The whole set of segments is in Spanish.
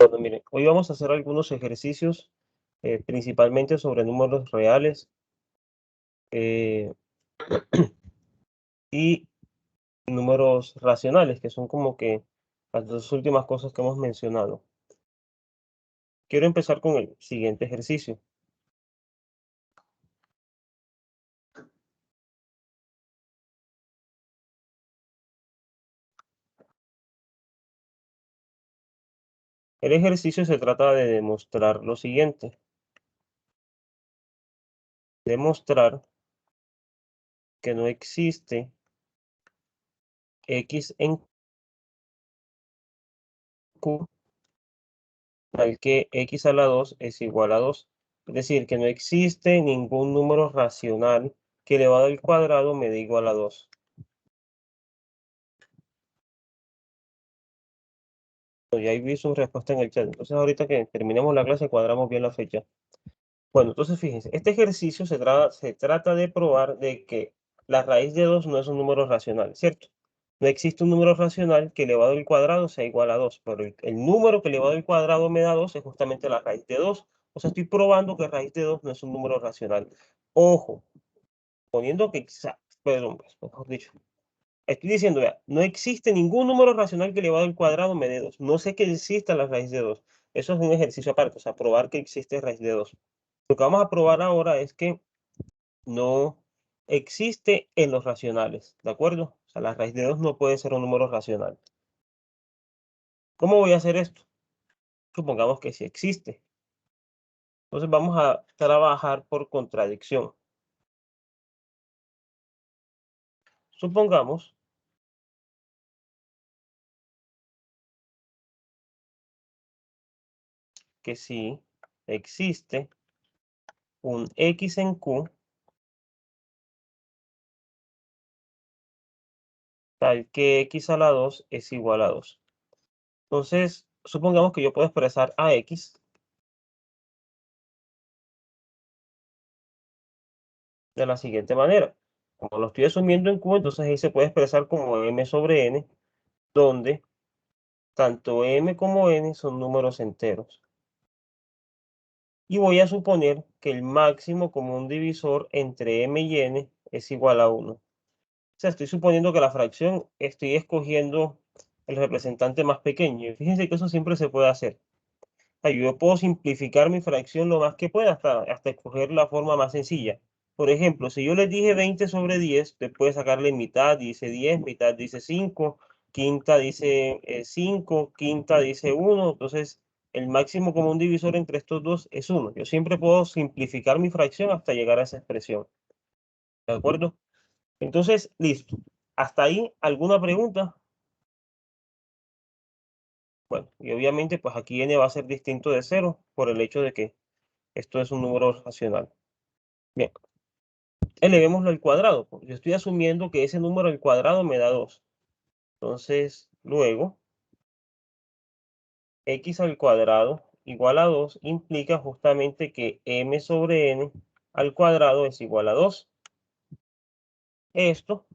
Bueno, miren, hoy vamos a hacer algunos ejercicios, principalmente sobre números reales eh, y números racionales, que son como que las dos últimas cosas que hemos mencionado. Quiero empezar con el siguiente ejercicio. El ejercicio se trata de demostrar lo siguiente. Demostrar que no existe x en q tal que x a la 2 es igual a 2. Es decir, que no existe ningún número racional que elevado al cuadrado me dé igual a 2. Ya ahí vi su respuesta en el chat. Entonces, ahorita que terminemos la clase, cuadramos bien la fecha. Bueno, entonces fíjense, este ejercicio se trata de probar de que la raíz de 2 no es un número racional, ¿cierto? No existe un número racional que elevado al cuadrado sea igual a 2, pero el número que elevado al cuadrado me da 2 es justamente la raíz de 2. O sea, estoy probando que raíz de 2 no es un número racional. Ojo, poniendo que, perdón, pues, mejor dicho, estoy diciendo, vea, no existe ningún número racional que elevado al cuadrado me dé 2. No sé que exista la raíz de 2. Eso es un ejercicio aparte, o sea, probar que existe raíz de 2. Lo que vamos a probar ahora es que no existe en los racionales, ¿de acuerdo? O sea, la raíz de 2 no puede ser un número racional. ¿Cómo voy a hacer esto? Supongamos que sí existe. Entonces vamos a trabajar por contradicción. Supongamos que sí existe un x en q tal que x a la 2 es igual a 2. Entonces, supongamos que yo puedo expresar a x de la siguiente manera. Como lo estoy asumiendo en q, entonces ahí se puede expresar como m sobre n, donde tanto m como n son números enteros. Y voy a suponer que el máximo común divisor entre m y n es igual a 1. O sea, estoy suponiendo que la fracción estoy escogiendo el representante más pequeño. Y fíjense que eso siempre se puede hacer. O sea, yo puedo simplificar mi fracción lo más que pueda hasta escoger la forma más sencilla. Por ejemplo, si yo les dije 20 sobre 10, después sacarle mitad dice 10, mitad dice 5, quinta dice 5, quinta dice 1. Entonces, el máximo común divisor entre estos dos es 1. Yo siempre puedo simplificar mi fracción hasta llegar a esa expresión. ¿De acuerdo? Entonces, listo. Hasta ahí, ¿alguna pregunta? Bueno, y obviamente, pues aquí n va a ser distinto de 0 por el hecho de que esto es un número racional. Bien, elevémoslo al cuadrado. Porque yo estoy asumiendo que ese número al cuadrado me da 2. Entonces, luego, x al cuadrado igual a 2 implica justamente que m sobre n al cuadrado es igual a 2. Esto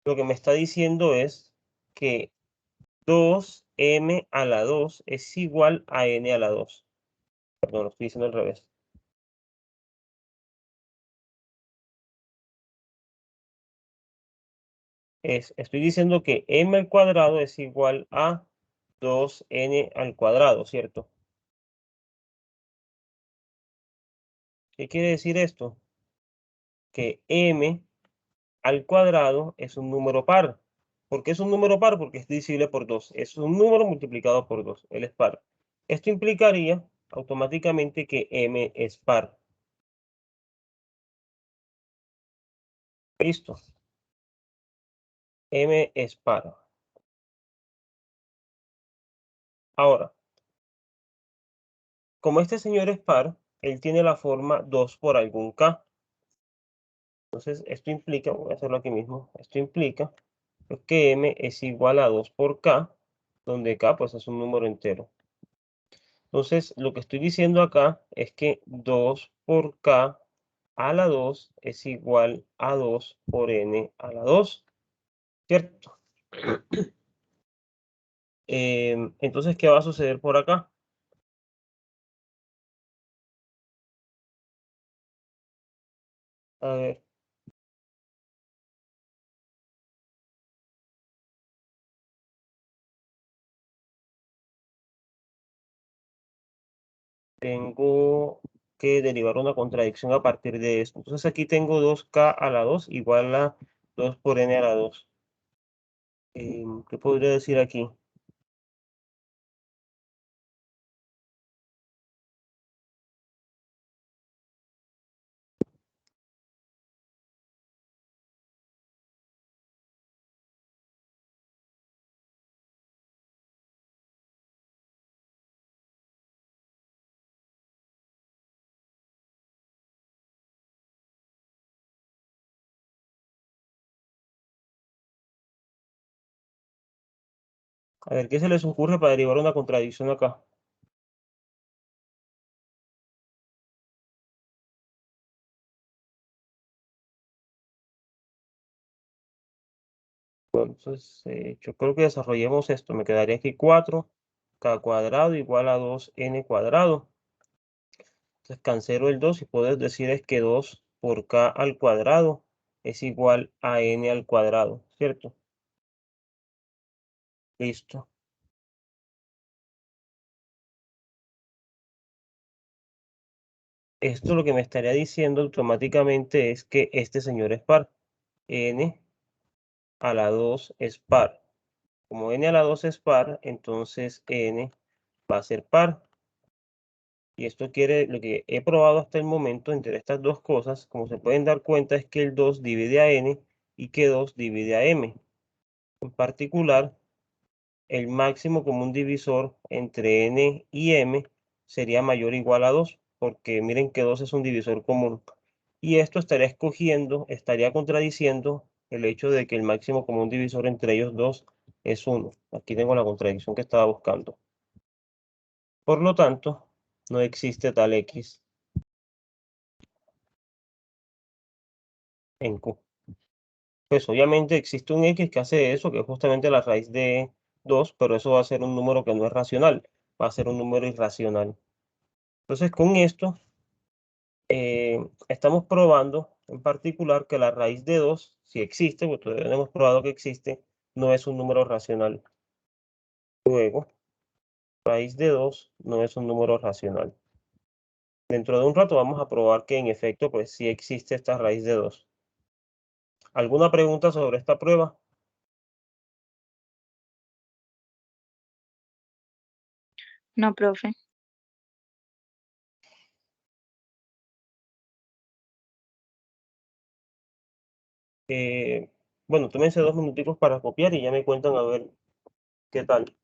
lo que me está diciendo es que 2m a la 2 es igual a n a la 2. Perdón, lo estoy diciendo al revés. Estoy diciendo que m al cuadrado es igual a 2n al cuadrado, ¿cierto? ¿Qué quiere decir esto? Que m al cuadrado es un número par. ¿Por qué es un número par? Porque es divisible por 2. Es un número multiplicado por 2. Él es par. Esto implicaría automáticamente que m es par. Listo. M es par. Ahora, como este señor es par, él tiene la forma 2 por algún k. Entonces, esto implica, voy a hacerlo aquí mismo, esto implica pues, que m es igual a 2 por k, donde k pues es un número entero. Entonces, lo que estoy diciendo acá es que 2 por k a la 2 es igual a 2 por n a la 2, ¿cierto? Entonces, ¿qué va a suceder por acá? A ver, tengo que derivar una contradicción a partir de esto. Entonces aquí tengo 2k a la 2 igual a 2 por n a la 2. ¿Qué podría decir aquí? A ver, ¿qué se les ocurre para derivar una contradicción acá? Bueno, entonces, yo creo que desarrollemos esto. Me quedaría aquí 4k cuadrado igual a 2n cuadrado. Entonces cancelo el 2 y puedes decir es que 2 por k al cuadrado es igual a n al cuadrado, ¿cierto? Listo. Esto lo que me estaría diciendo automáticamente es que este señor es par. N a la 2 es par. Como n a la 2 es par, entonces n va a ser par. Y esto quiere, lo que he probado hasta el momento entre estas dos cosas, como se pueden dar cuenta, es que el 2 divide a n y que 2 divide a m. En particular, el máximo común divisor entre n y m sería mayor o igual a 2, porque miren que 2 es un divisor común. Y esto estaría escogiendo, estaría contradiciendo el hecho de que el máximo común divisor entre ellos dos es 1. Aquí tengo la contradicción que estaba buscando. Por lo tanto, no existe tal x en Q. Pues obviamente existe un x que hace eso, que es justamente la raíz de 2, pero eso va a ser un número que no es racional, va a ser un número irracional. Entonces, con esto, estamos probando en particular que la raíz de 2, si existe, porque todavía no hemos probado que existe, no es un número racional. Luego, raíz de 2 no es un número racional. Dentro de un rato vamos a probar que en efecto, pues sí existe esta raíz de 2. ¿Alguna pregunta sobre esta prueba? No, profe. Eh, bueno, tómense 2 minuticos para copiar y ya me cuentan a ver qué tal.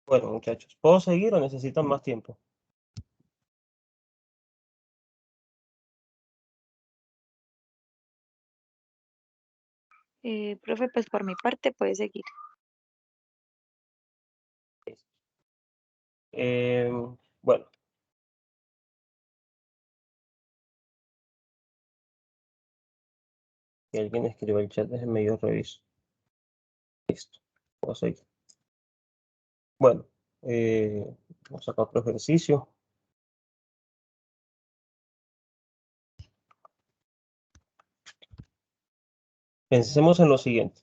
Bueno, muchachos, ¿puedo seguir o necesitan más tiempo? Profe, pues por mi parte puede seguir. Bueno, si alguien escribe el chat, déjenme yo reviso. Listo, puedo seguir. Bueno, vamos a sacar otro ejercicio. Pensemos en lo siguiente.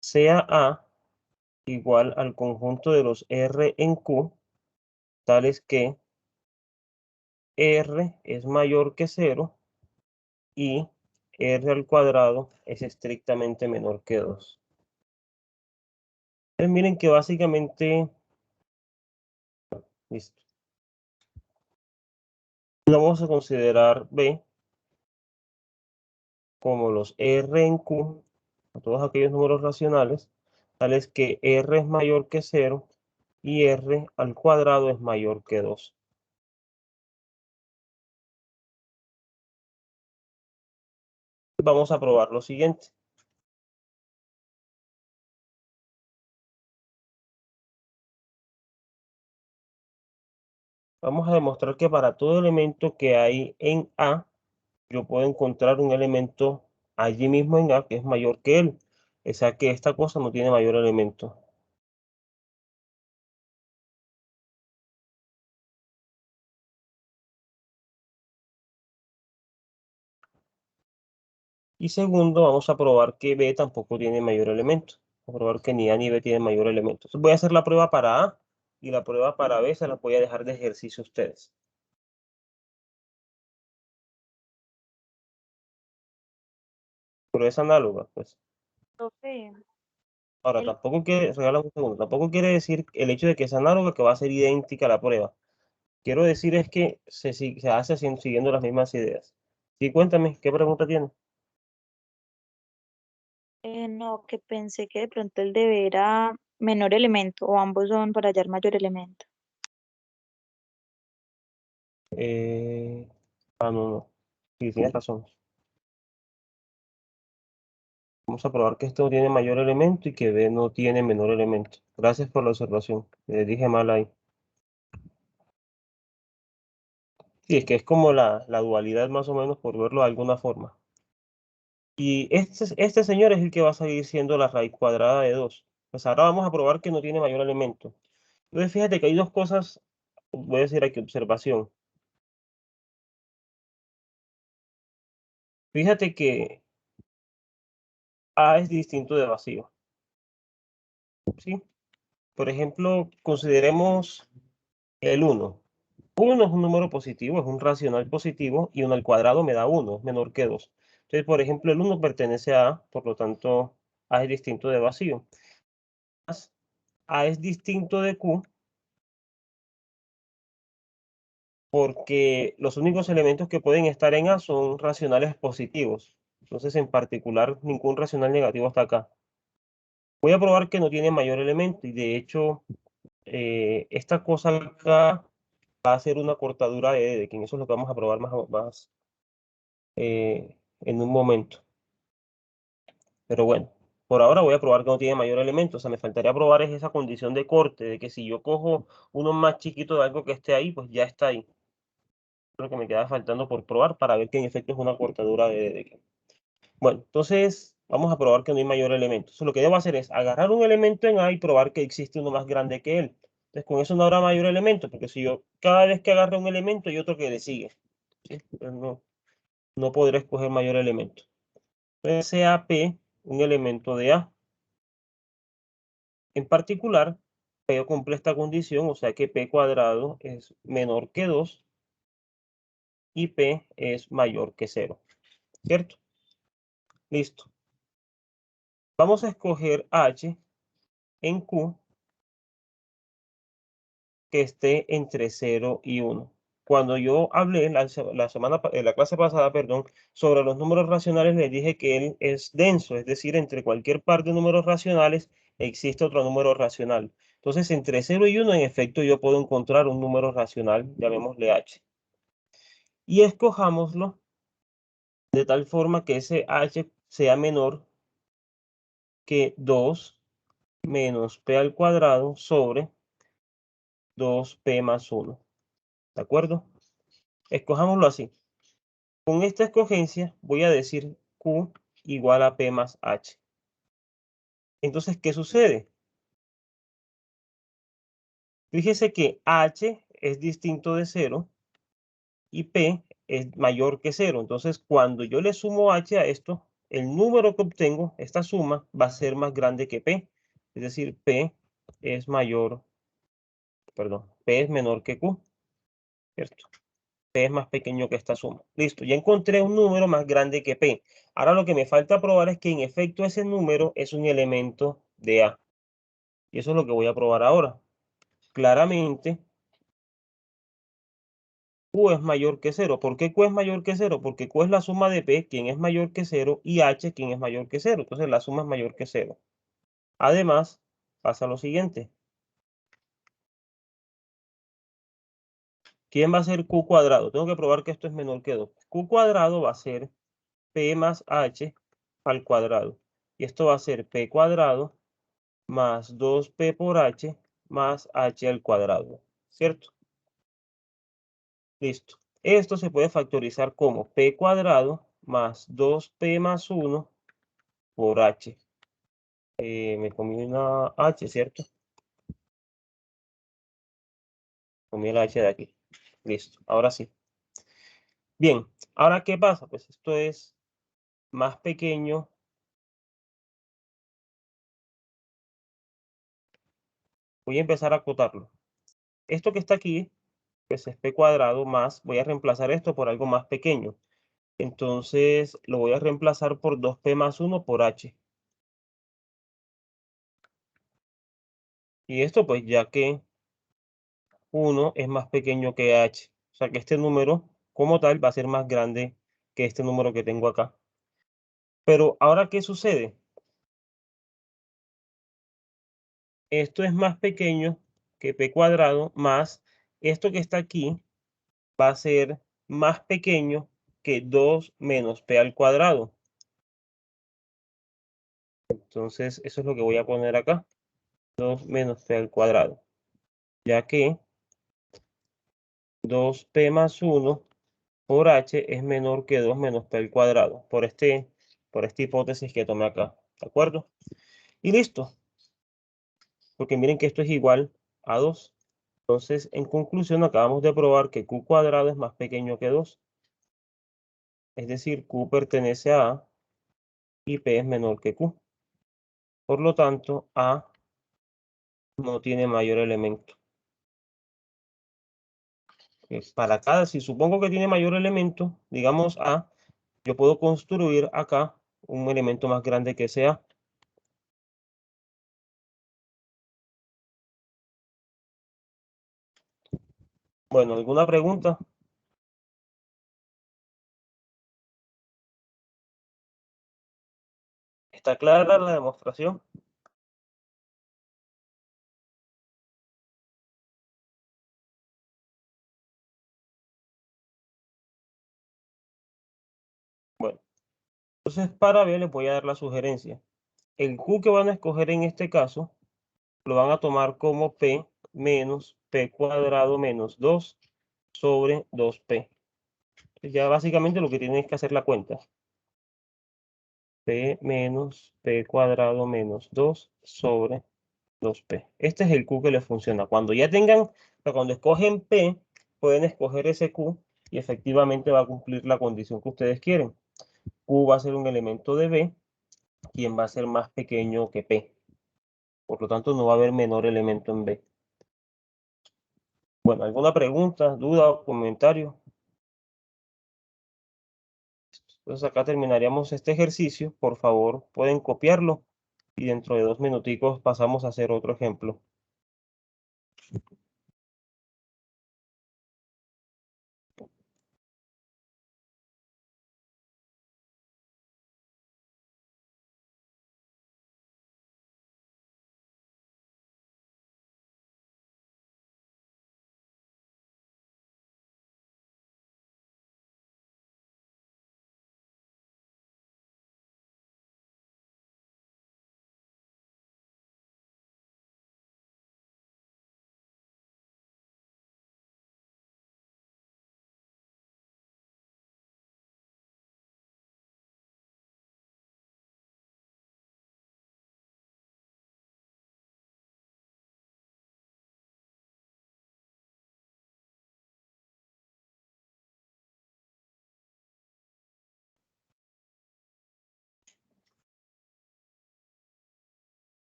Sea A igual al conjunto de los R en Q, tales que R es mayor que 0 y R al cuadrado es estrictamente menor que 2. Entonces, miren que básicamente, listo. Vamos a considerar B como los R en Q, todos aquellos números racionales, tales que R es mayor que 0 y R al cuadrado es mayor que 2. Vamos a probar lo siguiente. Vamos a demostrar que para todo elemento que hay en A, yo puedo encontrar un elemento allí mismo en A que es mayor que él. O sea que esta cosa no tiene mayor elemento. Y segundo, vamos a probar que B tampoco tiene mayor elemento. Vamos a probar que ni A ni B tienen mayor elemento. Entonces voy a hacer la prueba para A y la prueba para B se la voy a dejar de ejercicio a ustedes. Pero es análoga, pues. Profe, Ahora, el, tampoco quiere, regala un segundo, tampoco quiere decir el hecho de que es análoga que va a ser idéntica a la prueba. Quiero decir es que se hace siguiendo las mismas ideas. Sí, cuéntame, ¿qué pregunta tiene? no, que pensé que de pronto el deber era menor elemento o ambos son para hallar mayor elemento. No, no. Sí, tienes razón. Vamos a probar que esto no tiene mayor elemento y que B no tiene menor elemento. Gracias por la observación. Le dije mal ahí. Sí, es que es como la dualidad más o menos, por verlo de alguna forma. Y este señor es el que va a seguir siendo la raíz cuadrada de 2. Pues ahora vamos a probar que no tiene mayor elemento. Entonces fíjate que hay dos cosas, voy a decir aquí observación. Fíjate que A es distinto de vacío. ¿Sí? Por ejemplo, consideremos el 1. 1 es un número positivo, es un racional positivo, y 1 al cuadrado me da 1, es menor que 2. Entonces, por ejemplo, el 1 pertenece a A, por lo tanto, A es distinto de vacío. A es distinto de Q porque los únicos elementos que pueden estar en A son racionales positivos. Entonces, en particular, ningún racional negativo está acá. Voy a probar que no tiene mayor elemento y de hecho, esta cosa acá va a ser una cortadura de Dedekind. Eso es lo que vamos a probar más en un momento. Pero bueno, por ahora voy a probar que no tiene mayor elemento. O sea, me faltaría probar es esa condición de corte, de que si yo cojo uno más chiquito de algo que esté ahí, pues ya está ahí. Lo que me queda faltando por probar para ver que en efecto es una cortadura de Dedekind. Bueno, entonces vamos a probar que no hay mayor elemento. Entonces, lo que debo hacer es agarrar un elemento en A y probar que existe uno más grande que él. Entonces, con eso no habrá mayor elemento, porque si yo cada vez que agarre un elemento hay otro que le sigue. ¿Sí? Entonces, no podré escoger mayor elemento. Entonces, sea P un elemento de A. En particular, P cumple esta condición, o sea que P cuadrado es menor que 2 y P es mayor que 0. ¿Cierto? Listo. Vamos a escoger H en Q que esté entre 0 y 1. Cuando yo hablé la clase pasada, perdón, sobre los números racionales, les dije que él es denso, es decir, entre cualquier par de números racionales existe otro número racional. Entonces, entre 0 y 1, en efecto, yo puedo encontrar un número racional, llamémosle h. Y escojámoslo de tal forma que ese h sea menor que 2 menos p al cuadrado sobre 2p más 1. ¿De acuerdo? Escojámoslo así. Con esta escogencia voy a decir q igual a p más h. Entonces, ¿qué sucede? Fíjese que h es distinto de 0 y p es mayor que 0. Entonces, cuando yo le sumo h a esto, el número que obtengo, esta suma, va a ser más grande que p. Es decir, p es mayor, perdón, p es menor que q, ¿cierto? P es más pequeño que esta suma. Listo, ya encontré un número más grande que p. Ahora lo que me falta probar es que en efecto ese número es un elemento de A. Y eso es lo que voy a probar ahora. Claramente, Q es mayor que 0. ¿Por qué Q es mayor que 0? Porque Q es la suma de P, quien es mayor que 0, y H, quien es mayor que 0. Entonces la suma es mayor que 0. Además, pasa lo siguiente. ¿Quién va a ser Q cuadrado? Tengo que probar que esto es menor que 2. Q cuadrado va a ser P más H al cuadrado. Y esto va a ser P cuadrado más 2P por H más H al cuadrado. ¿Cierto? Listo. Esto se puede factorizar como P cuadrado más 2P más 1 por H. Me comí una H, ¿cierto? Comí la H de aquí. Listo. Ahora sí. Bien. Ahora, ¿qué pasa? Pues esto es más pequeño. Voy a empezar a acotarlo. Esto que está aquí, pues es P cuadrado más, voy a reemplazar esto por algo más pequeño. Entonces, lo voy a reemplazar por 2P más 1 por H. Y esto, pues, ya que 1 es más pequeño que H. O sea que este número, como tal, va a ser más grande que este número que tengo acá. Pero ahora, ¿qué sucede? Esto es más pequeño que P cuadrado más esto que está aquí va a ser más pequeño que 2 menos P al cuadrado. Entonces, eso es lo que voy a poner acá. 2 menos P al cuadrado. Ya que 2P más 1 por H es menor que 2 menos P al cuadrado. Por esta hipótesis que tomé acá. ¿De acuerdo? Y listo. Porque miren que esto es igual a 2. Entonces, en conclusión, acabamos de probar que Q cuadrado es más pequeño que 2. Es decir, Q pertenece a A y P es menor que Q. Por lo tanto, A no tiene mayor elemento. Para cada, si supongo que tiene mayor elemento, digamos A, yo puedo construir acá un elemento más grande que sea. Bueno, ¿alguna pregunta? ¿Está clara la demostración? Bueno, entonces para B les voy a dar la sugerencia. El Q que van a escoger en este caso lo van a tomar como P menos P cuadrado menos 2 sobre 2P. Ya básicamente lo que tienen es que hacer la cuenta. P menos P cuadrado menos 2 sobre 2P. Este es el Q que les funciona. Cuando ya tengan, o sea, cuando escogen P, pueden escoger ese Q y efectivamente va a cumplir la condición que ustedes quieren. Q va a ser un elemento de B, quien va a ser más pequeño que P. Por lo tanto, no va a haber menor elemento en B. Bueno, ¿alguna pregunta, duda o comentario? Entonces acá terminaríamos este ejercicio. Por favor, pueden copiarlo y dentro de 2 minuticos pasamos a hacer otro ejemplo.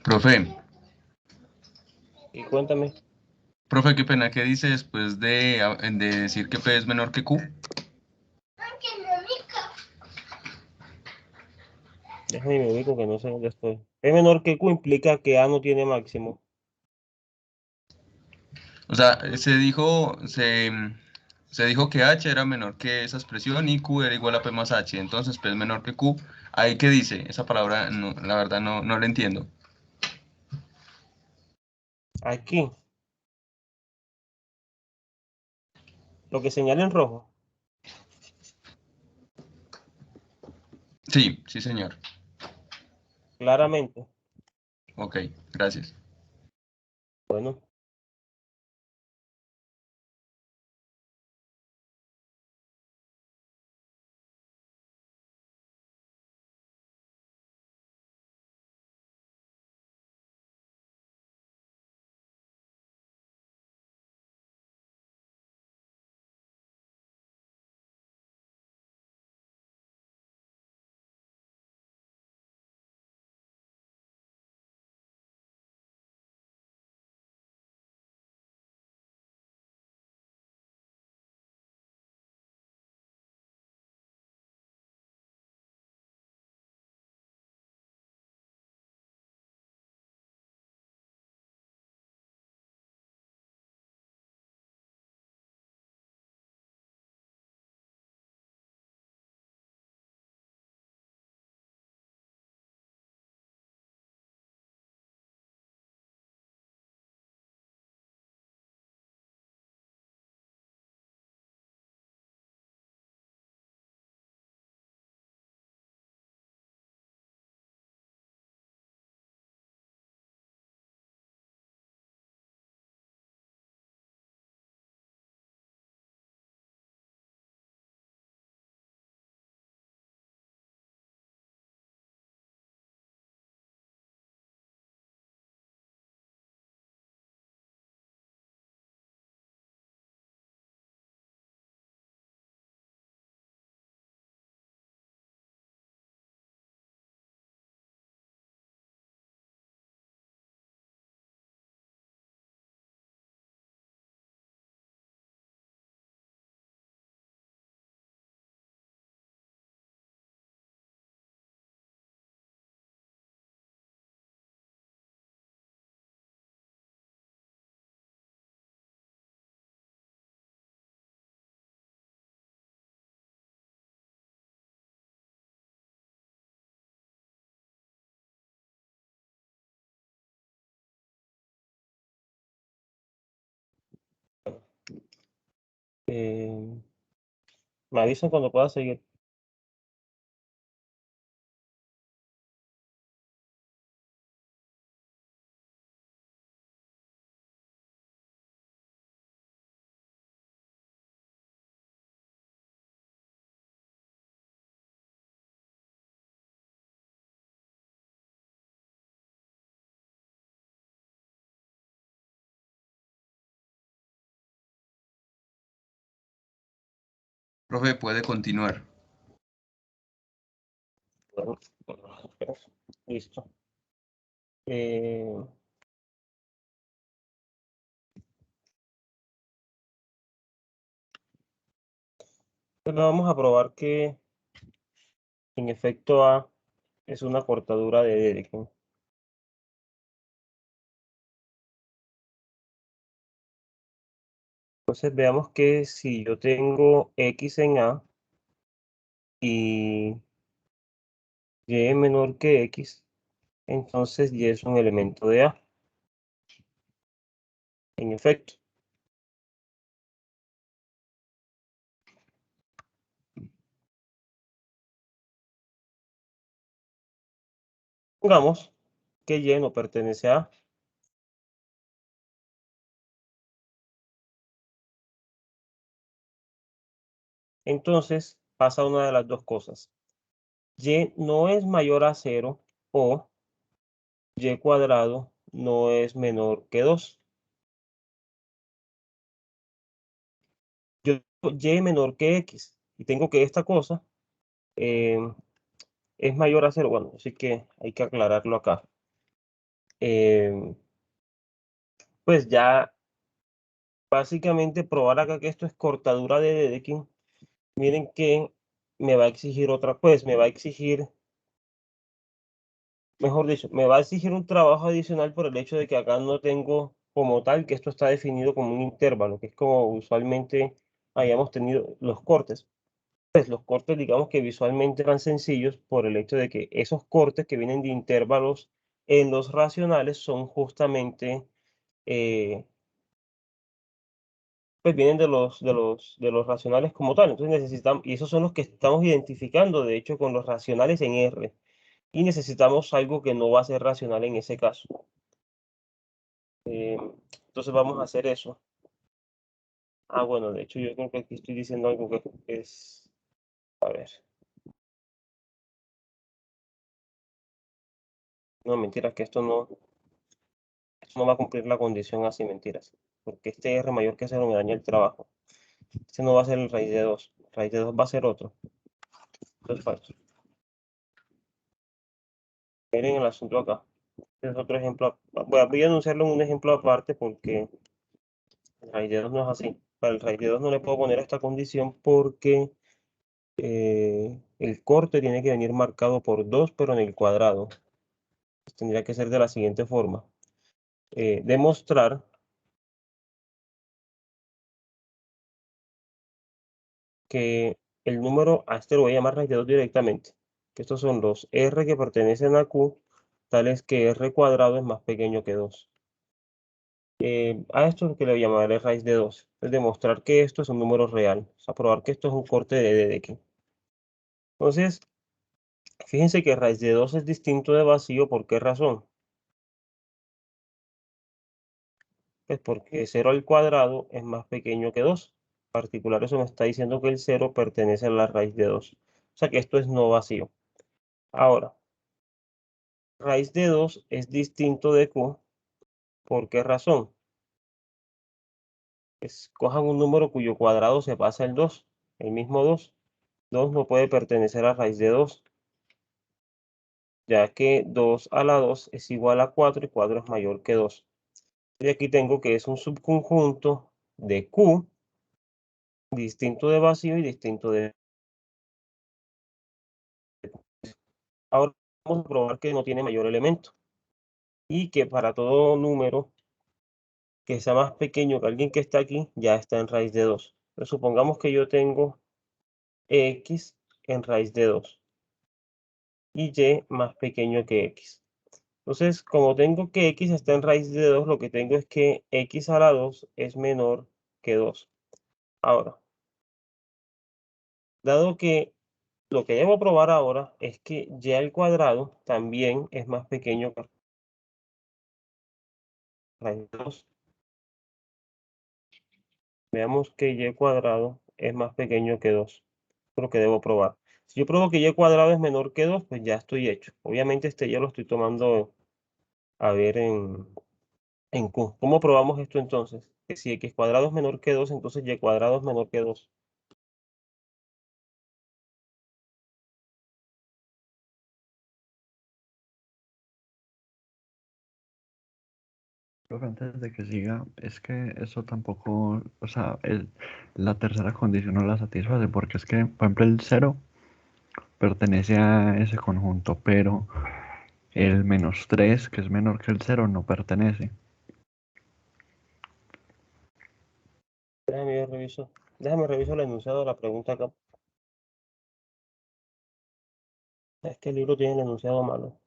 Profe, Y cuéntame. profe, qué pena, ¿qué dice después de decir que P es menor que Q? Déjame me ubico que no sé dónde estoy. P menor que Q implica que A no tiene máximo. O sea, se dijo que H era menor que esa expresión y Q era igual a P más H. Entonces, P es menor que Q. ¿Ahí qué dice? Esa palabra, no, la verdad, no la entiendo. Aquí, lo que señala en rojo. Sí, sí, señor. Claramente. Ok, gracias. Bueno, eh, me avisan cuando pueda seguir. Profe, puede continuar. Bueno, espera. Listo. Eh, Pero vamos a probar que en efecto A es una cortadura de Dedekind. Entonces veamos que si yo tengo X en A y Y es menor que X, entonces Y es un elemento de A. En efecto, digamos que Y no pertenece a A. Entonces pasa una de las dos cosas. Y no es mayor a 0 o Y cuadrado no es menor que 2. Yo Y menor que X y tengo que esta cosa eh, es mayor a 0. Bueno, así que hay que aclararlo acá. pues ya básicamente probar acá que esto es cortadura de Dedekind. Miren que me va a exigir otra, pues me va a exigir, mejor dicho, me va a exigir un trabajo adicional por el hecho de que acá no tengo como tal, que esto está definido como un intervalo, que es como usualmente hayamos tenido los cortes. Pues los cortes, digamos que visualmente eran sencillos por el hecho de que esos cortes que vienen de intervalos en los racionales son justamente, pues vienen de los racionales como tal. Entonces necesitamos, y esos son los que estamos identificando, de hecho, con los racionales en R. Y necesitamos algo que no va a ser racional en ese caso. Eh, entonces vamos a hacer eso. Bueno, de hecho yo creo que aquí estoy diciendo algo que es, a ver, no, mentiras, que esto no va a cumplir la condición así, mentiras. Porque este R mayor que 0 me daña el trabajo. Este no va a ser el raíz de 2. Raíz de 2 va a ser otro. Esto es falso. Miren el asunto acá. Este es otro ejemplo. Voy a anunciarlo en un ejemplo aparte porque el raíz de 2 no es así. Para el raíz de 2 no le puedo poner esta condición porque el corte tiene que venir marcado por 2, pero en el cuadrado. Pues tendría que ser de la siguiente forma. Demostrar que el número, a este lo voy a llamar raíz de 2 directamente, que estos son los R que pertenecen a Q, tales que R cuadrado es más pequeño que 2. A esto es lo que le llamaré raíz de 2, es demostrar que esto es un número real, o sea, probar que esto es un corte de Dedekind. Entonces, fíjense que raíz de 2 es distinto de vacío, ¿por qué razón? Pues porque 0 al cuadrado es más pequeño que 2. En particular, eso me está diciendo que el 0 pertenece a la raíz de 2. O sea que esto es no vacío. Ahora, raíz de 2 es distinto de Q. ¿Por qué razón? Cojan un número cuyo cuadrado se pasa el 2, el mismo 2. 2 no puede pertenecer a raíz de 2, ya que 2 a la 2 es igual a 4 y 4 es mayor que 2. Y aquí tengo que es un subconjunto de Q, distinto de vacío y distinto de... Ahora vamos a probar que no tiene mayor elemento y que para todo número que sea más pequeño que alguien que está aquí, ya está en raíz de 2. Pero supongamos que yo tengo x en raíz de 2 y y más pequeño que x. Entonces, como tengo que x está en raíz de 2, lo que tengo es que x a la 2 es menor que 2. Ahora, dado que lo que debo probar ahora es que y al cuadrado también es más pequeño que raíz de 2. Veamos que y cuadrado es más pequeño que 2. Es lo que debo probar. Si yo pruebo que y cuadrado es menor que 2, pues ya estoy hecho. Obviamente este ya lo estoy tomando a ver en Q. ¿Cómo probamos esto entonces? Que si x cuadrado es menor que 2, entonces y cuadrado es menor que 2. Profe, antes de que siga, es que eso tampoco, o sea, la tercera condición no la satisface, porque es que, por ejemplo, el cero pertenece a ese conjunto, pero el -3, que es menor que el cero, no pertenece. Déjame reviso el enunciado de la pregunta acá. Es que el libro tiene el enunciado malo.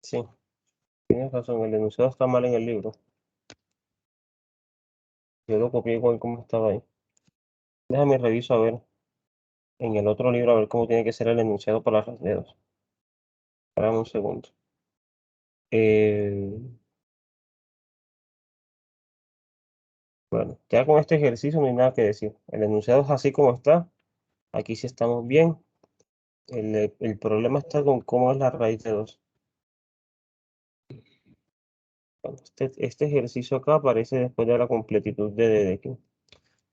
Sí, tienes razón, el enunciado está mal en el libro. Yo lo copié igual como estaba ahí. Déjame reviso a ver en el otro libro a ver cómo tiene que ser el enunciado para las dedos. Espérame un segundo. Bueno, ya con este ejercicio no hay nada que decir. El enunciado es así como está. Aquí sí estamos bien. El problema está con cómo es la raíz de 2. Bueno, este ejercicio acá aparece después de la completitud de Dedekind.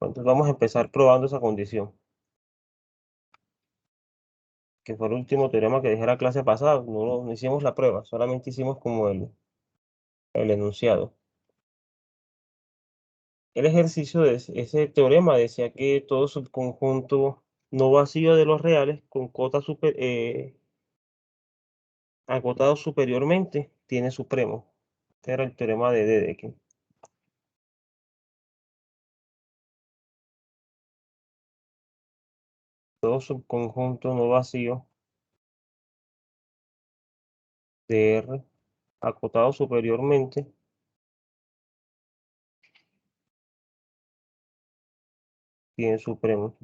Bueno, entonces vamos a empezar probando esa condición, que fue el último teorema que dejé la clase pasada. No hicimos la prueba, solamente hicimos como el enunciado. El ejercicio de ese teorema decía que todo subconjunto no vacío de los reales con cota acotado superiormente tiene supremo. Este era el teorema de Dedekind. Todo subconjunto no vacío de R acotado superiormente tiene supremo.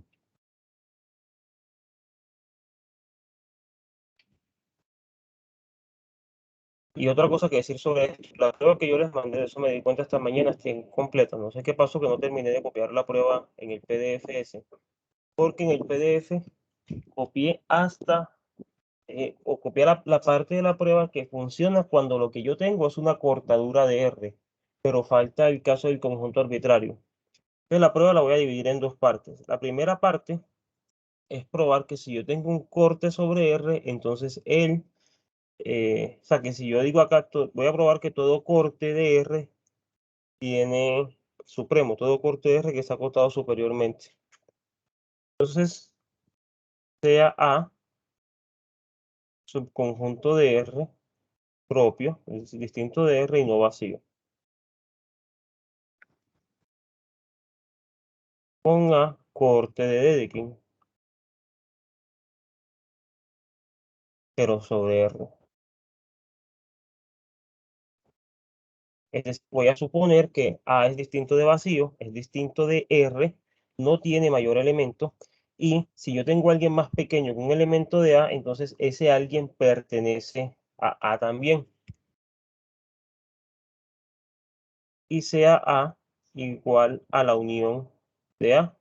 Y otra cosa que decir sobre esto, la prueba que yo les mandé, de eso me di cuenta esta mañana, está incompleta. No sé qué pasó que no terminé de copiar la prueba en el PDF ese. Porque en el PDF copié o copié la parte de la prueba que funciona cuando lo que yo tengo es una cortadura de R, pero falta el caso del conjunto arbitrario. Entonces la prueba la voy a dividir en dos partes. La primera parte es probar que si yo tengo un corte sobre R, entonces o sea que si yo digo acá, voy a probar que todo corte de R tiene supremo, todo corte de R que está acotado superiormente. Entonces, sea A subconjunto de R propio, es decir, distinto de R y no vacío. Con A corte de Dedekind, pero sobre R. Es decir, voy a suponer que A es distinto de vacío, es distinto de R, no tiene mayor elemento, y si yo tengo a alguien más pequeño que un elemento de A, entonces ese alguien pertenece a A también. Y sea A igual a la unión de A.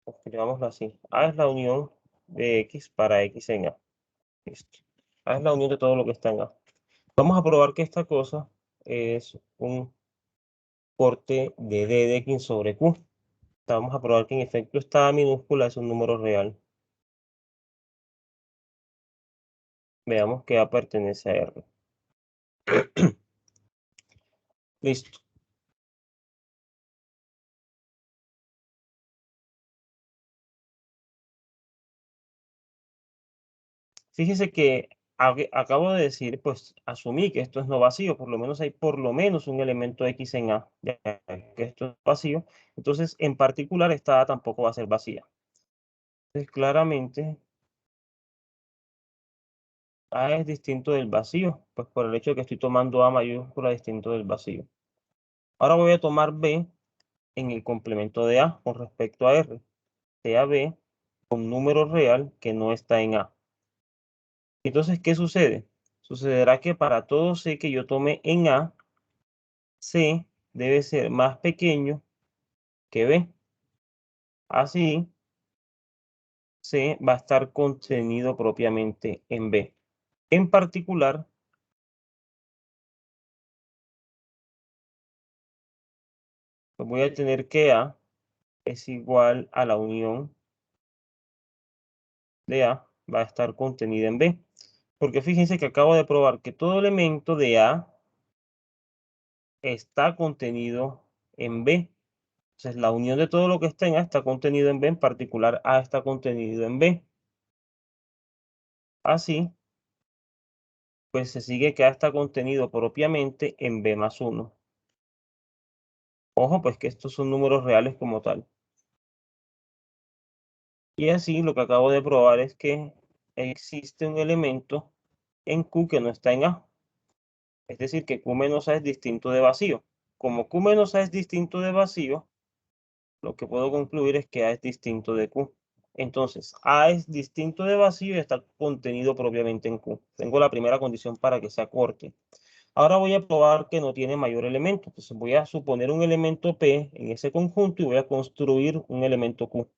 Escribámoslo así. A es la unión de X para X en A. Listo. A es la unión de todo lo que está en A. Vamos a probar que esta cosa es un corte de D de X sobre Q. Vamos a probar que en efecto esta A minúscula es un número real. Veamos que A pertenece a R. Listo. Fíjese que acabo de decir, pues asumí que esto es no vacío, por lo menos hay por lo menos un elemento X en A, ya que esto es vacío. Entonces, en particular, esta A tampoco va a ser vacía. Entonces, claramente, A es distinto del vacío, pues por el hecho de que estoy tomando A mayúscula distinto del vacío. Ahora voy a tomar B en el complemento de A con respecto a R. Sea B con número real que no está en A. Entonces, ¿qué sucede? Sucederá que para todo C que yo tome en A, C debe ser más pequeño que B. Así, C va a estar contenido propiamente en B. En particular, pues voy a tener que A es igual a la unión de A, va a estar contenida en B. Porque fíjense que acabo de probar que todo elemento de A está contenido en B. Entonces, la unión de todo lo que está en A está contenido en B, en particular A está contenido en B. Así, pues se sigue que A está contenido propiamente en B más 1. Ojo, pues que estos son números reales como tal. Y así lo que acabo de probar es que existe un elemento en Q que no está en A. Es decir, que Q menos A es distinto de vacío. Como Q menos A es distinto de vacío, lo que puedo concluir es que A es distinto de Q. Entonces, A es distinto de vacío y está contenido propiamente en Q. Tengo la primera condición para que sea corte. Ahora voy a probar que no tiene mayor elemento. Entonces voy a suponer un elemento P en ese conjunto y voy a construir un elemento Q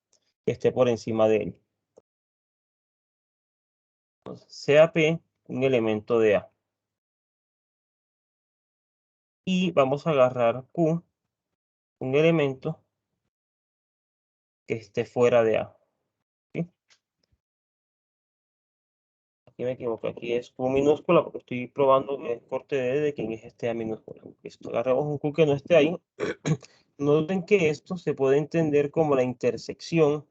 que esté por encima de él. Entonces, sea P un elemento de A. Y vamos a agarrar Q, un elemento que esté fuera de A. ¿Sí? Aquí me equivoco, aquí es Q minúscula porque estoy probando que es corte de quién es este A minúscula. Listo, agarramos un Q que no esté ahí. Noten que esto se puede entender como la intersección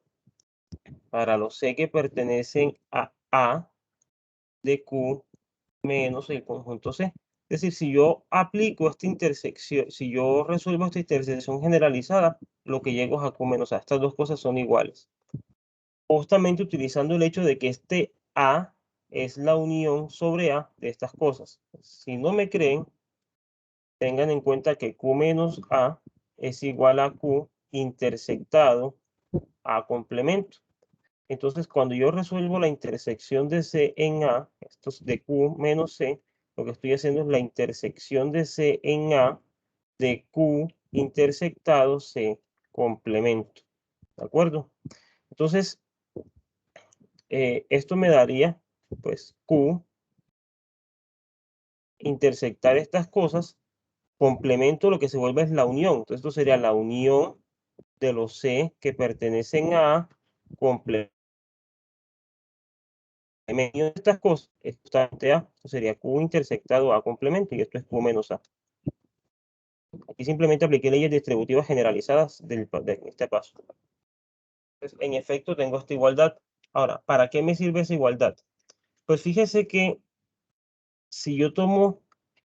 para los C que pertenecen a A de Q menos el conjunto C. Es decir, si yo aplico esta intersección, si yo resuelvo esta intersección generalizada, lo que llego es a Q menos A. Estas dos cosas son iguales. Justamente utilizando el hecho de que este A es la unión sobre A de estas cosas. Si no me creen, tengan en cuenta que Q menos A es igual a Q intersectado A complemento. Entonces, cuando yo resuelvo la intersección de C en A, esto es de Q menos C, lo que estoy haciendo es la intersección de C en A de Q intersectado C complemento. ¿De acuerdo? Entonces, esto me daría, pues, Q intersectar estas cosas, complemento lo que se vuelve es la unión. Entonces, esto sería la unión de los C que pertenecen a A complemento. En medio de estas cosas es justamente A, esto sería Q intersectado A complemento y esto es Q menos A. Aquí simplemente apliqué leyes distributivas generalizadas de este paso. Entonces, en efecto, tengo esta igualdad. Ahora, ¿para qué me sirve esa igualdad? Pues fíjese que si yo tomo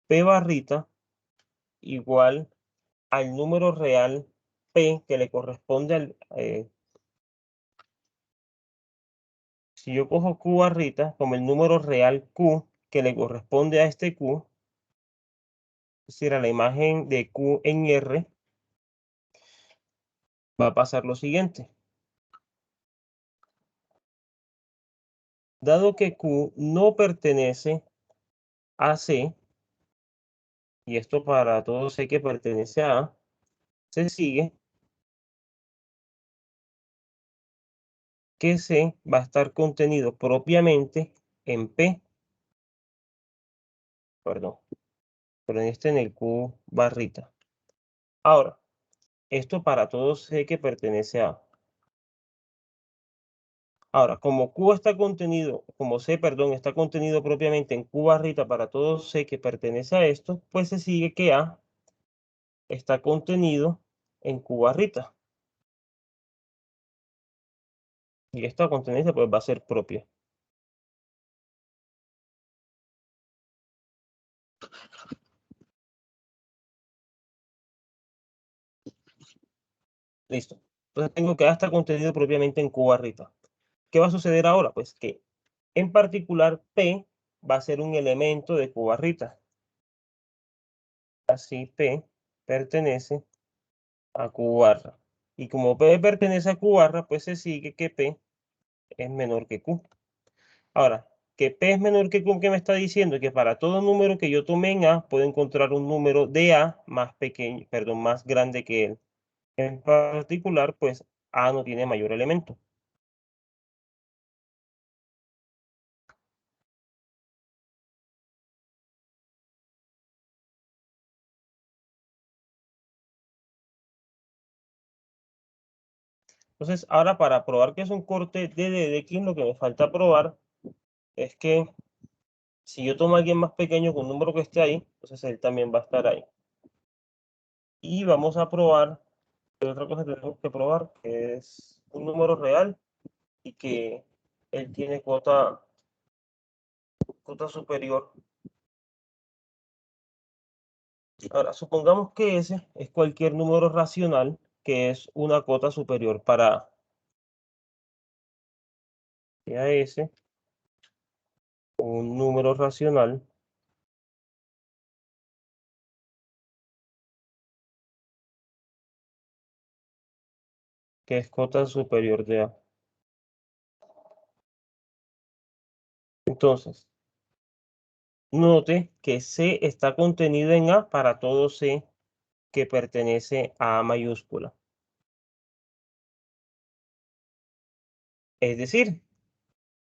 P barrita igual al número real P que le corresponde al... si yo cojo Q barrita como el número real Q que le corresponde a este Q, es decir, a la imagen de Q en R, va a pasar lo siguiente. Dado que Q no pertenece a C, y esto para todo C que pertenece a A, se sigue que C va a estar contenido propiamente en P, perdón, pero en el Q barrita. Ahora, esto para todo C que pertenece a A. Ahora, como Q está contenido, como C, perdón, está contenido propiamente en Q barrita para todo C que pertenece a esto, pues se sigue que A está contenido en Q barrita. Y esta contenencia pues va a ser propia. Listo. Entonces tengo que A está contenido propiamente en Q barrita. ¿Qué va a suceder ahora? Pues que en particular P va a ser un elemento de Q barrita. Así P pertenece a Q barra. Y como P pertenece a Q barra, pues se sigue que P es menor que Q. Ahora, que P es menor que Q, ¿qué me está diciendo? Que para todo número que yo tome en A, puedo encontrar un número de A más pequeño, perdón, más grande que él. En particular, pues A no tiene mayor elemento. Entonces, ahora para probar que es un corte de X, lo que me falta probar es que si yo tomo a alguien más pequeño con un número que esté ahí, entonces él también va a estar ahí. Y vamos a probar, otra cosa que tenemos que probar, que es un número real y que él tiene cuota superior. Ahora, supongamos que ese es cualquier número racional que es una cuota superior para A. Sea ese un número racional que es cota superior de A. Entonces, note que C está contenido en A para todo C que pertenece a A mayúscula. Es decir,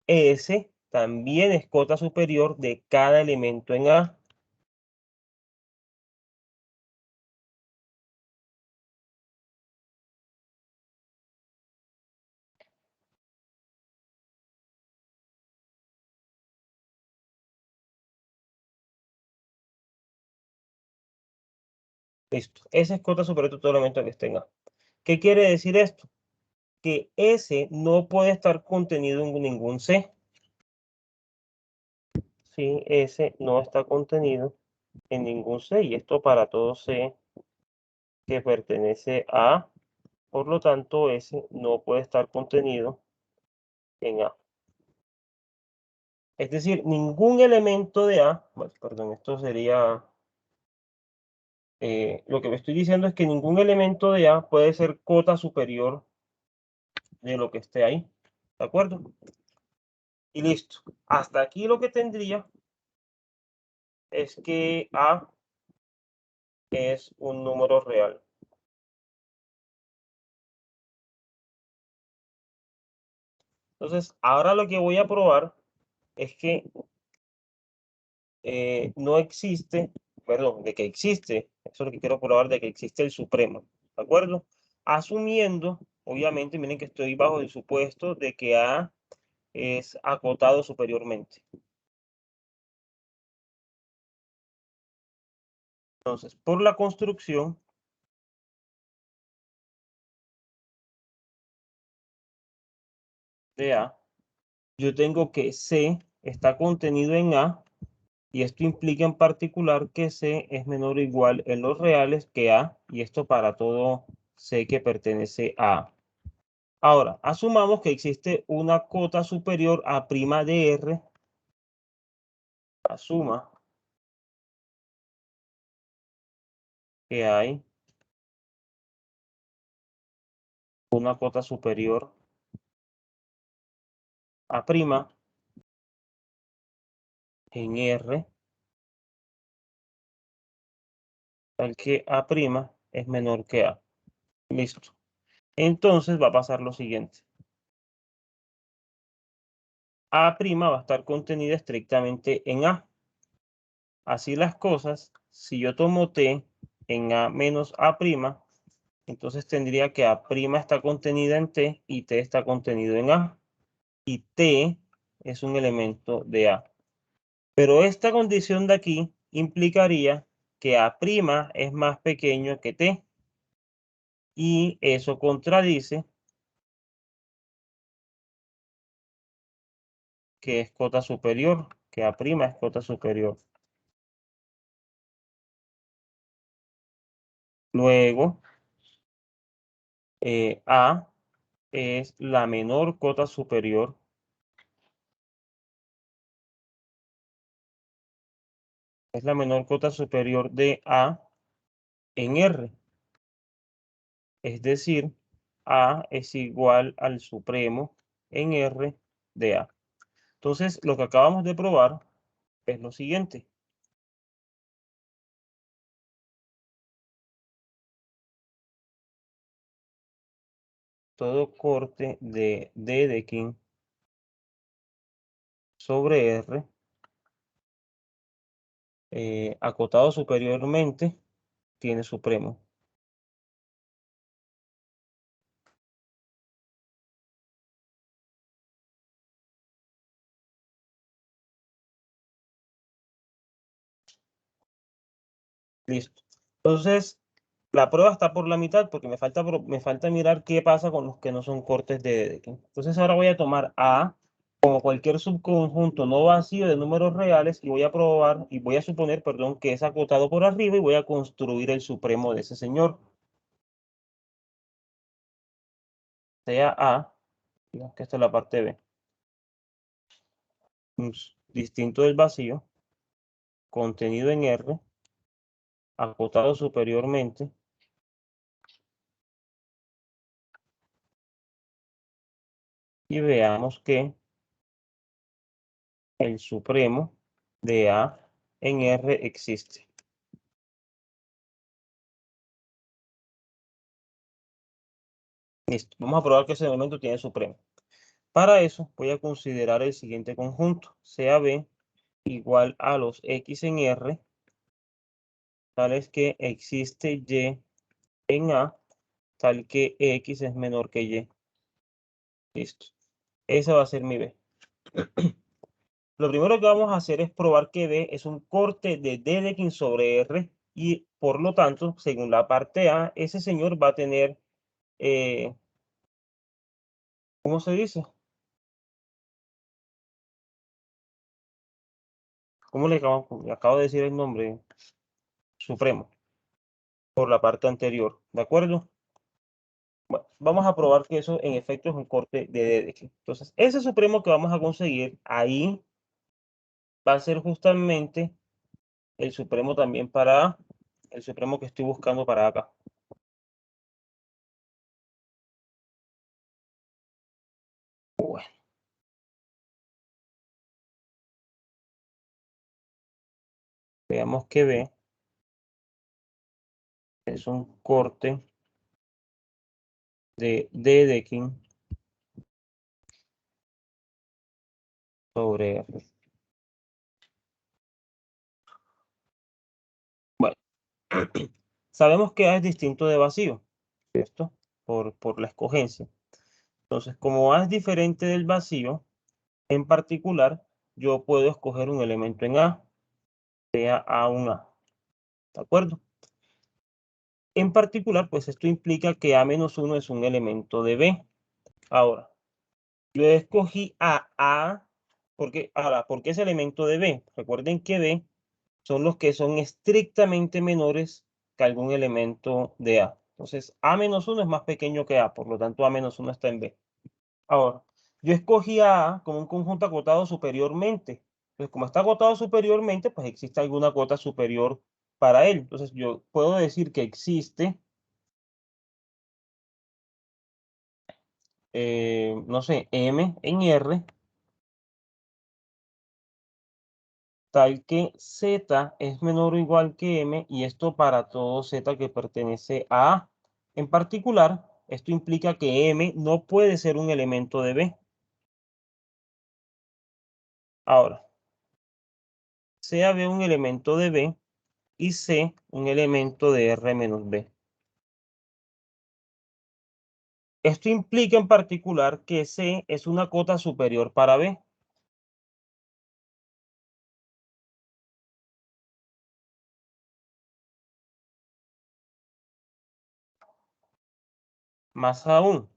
S también es cota superior de cada elemento en A. Listo. S es cota superior de todo elemento que esté en A. ¿Qué quiere decir esto? Que S no puede estar contenido en ningún C. Sí, S no está contenido en ningún C. Y esto para todo C que pertenece a A. Por lo tanto, S no puede estar contenido en A. Es decir, ningún elemento de A, bueno, perdón, esto sería, lo que me estoy diciendo es que ningún elemento de A puede ser cota superior de lo que esté ahí. ¿De acuerdo? Y listo. Hasta aquí lo que tendría es que A es un número real. Entonces, ahora lo que voy a probar es que no existe, perdón, de que existe, eso es lo que quiero probar, de que existe el supremo, ¿de acuerdo? Asumiendo, obviamente, miren que estoy bajo el supuesto de que A es acotado superiormente. Entonces, por la construcción de A, yo tengo que C está contenido en A, y esto implica en particular que C es menor o igual en los reales que A, y esto para todo C que pertenece a A. Ahora, asumamos que existe una cota superior a' de R. Asuma que hay una cota superior a' en R, tal que A' es menor que A. Listo. Entonces va a pasar lo siguiente. A' va a estar contenida estrictamente en A. Así las cosas, si yo tomo T en A menos A', entonces tendría que A' está contenida en T y T está contenido en A. Y T es un elemento de A. Pero esta condición de aquí implicaría que A' es más pequeño que T. Y eso contradice que es cota superior, que A' es cota superior. Luego, A es la menor cota superior. Es la menor cota superior de A en R. Es decir, A es igual al supremo en R de A. Entonces, lo que acabamos de probar es lo siguiente. Todo corte de D de King sobre R, acotado superiormente, tiene supremo. Listo. Entonces, la prueba está por la mitad porque me falta mirar qué pasa con los que no son cortes de Dedekind. Entonces, ahora voy a tomar A como cualquier subconjunto no vacío de números reales y voy a probar, y voy a suponer, perdón, que es acotado por arriba y voy a construir el supremo de ese señor. Sea A, digamos que esta es la parte B, distinto del vacío, contenido en R, acotado superiormente, y veamos que el supremo de A en R existe. Listo. Vamos a probar que ese elemento tiene supremo. Para eso voy a considerar el siguiente conjunto. Sea B igual a los X en R, tales que existe Y en A, tal que X es menor que Y. Listo. Ese va a ser mi B. Lo primero que vamos a hacer es probar que B es un corte de D de X sobre R y por lo tanto, según la parte A, ese señor va a tener, ¿cómo se dice? ¿Cómo le acabo de decir el nombre? Supremo, por la parte anterior, ¿de acuerdo? Bueno, vamos a probar que eso en efecto es un corte de D de X. Entonces, ese supremo que vamos a conseguir ahí va a ser justamente el supremo también para A, el supremo que estoy buscando para acá. Bueno. Veamos que B es un corte de D de X sobre R. Bueno, sabemos que A es distinto de vacío, ¿cierto? Por la escogencia. Entonces, como A es diferente del vacío, en particular, yo puedo escoger un elemento en A, sea A un A, ¿de acuerdo? En particular, pues esto implica que A-1 es un elemento de B. Ahora, yo escogí a A, ¿por qué es elemento de B? Recuerden que B son los que son estrictamente menores que algún elemento de A. Entonces, A-1 es más pequeño que A, por lo tanto, A-1 está en B. Ahora, yo escogí a A como un conjunto acotado superiormente. Entonces, como está acotado superiormente, pues existe alguna cota superior para él. Entonces, yo puedo decir que existe, no sé, M en R, tal que Z es menor o igual que M, y esto para todo Z que pertenece a A. En particular, esto implica que M no puede ser un elemento de B. Ahora, sea B un elemento de B y C un elemento de R menos B. Esto implica en particular que C es una cota superior para B. Más aún,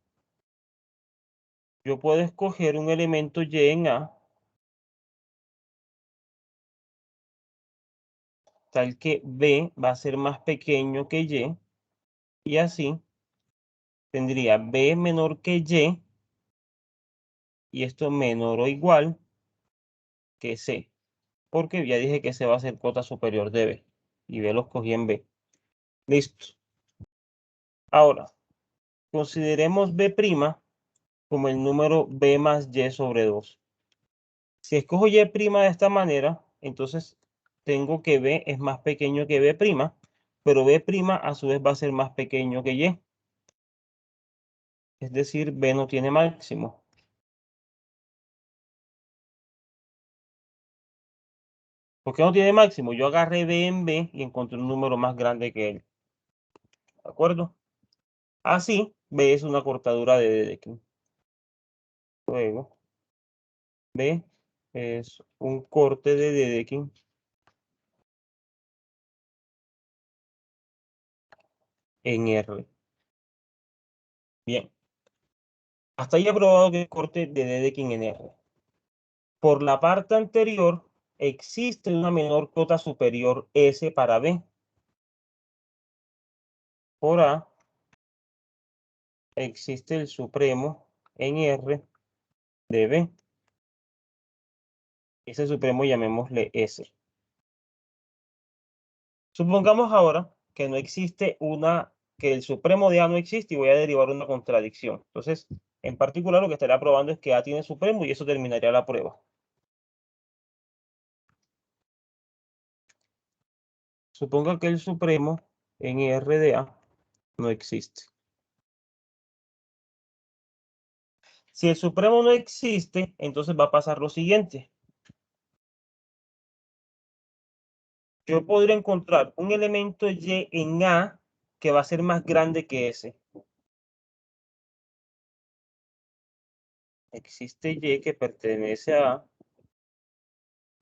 yo puedo escoger un elemento Y en A, tal que B va a ser más pequeño que y así tendría B menor que y esto menor o igual que C, porque ya dije que C va a ser cota superior de B, y B lo escogí en B. Listo. Ahora, consideremos B' como el número B más Y sobre 2. Si escojo Y' de esta manera, entonces tengo que B es más pequeño que B', pero B' a su vez va a ser más pequeño que Y. Es decir, B no tiene máximo. ¿Por qué no tiene máximo? Yo agarré B en B y encontré un número más grande que él. ¿De acuerdo? Así, B es una cortadura de D de Q. Luego, B es un corte de D de Q en R. Bien. Hasta ahí he probado que el corte de D de Q en R. Por la parte anterior, existe una menor cota superior S para B. Por A, existe el supremo en R de B. Ese supremo llamémosle S. Supongamos ahora que no existe que el supremo de A no existe y voy a derivar una contradicción. Entonces, En particular, lo que estaría probando es que A tiene supremo y eso terminaría la prueba. Suponga que el supremo en R de A no existe. Si el supremo no existe, entonces va a pasar lo siguiente. Yo podría encontrar un elemento Y en A que va a ser más grande que S. Existe Y que pertenece a A,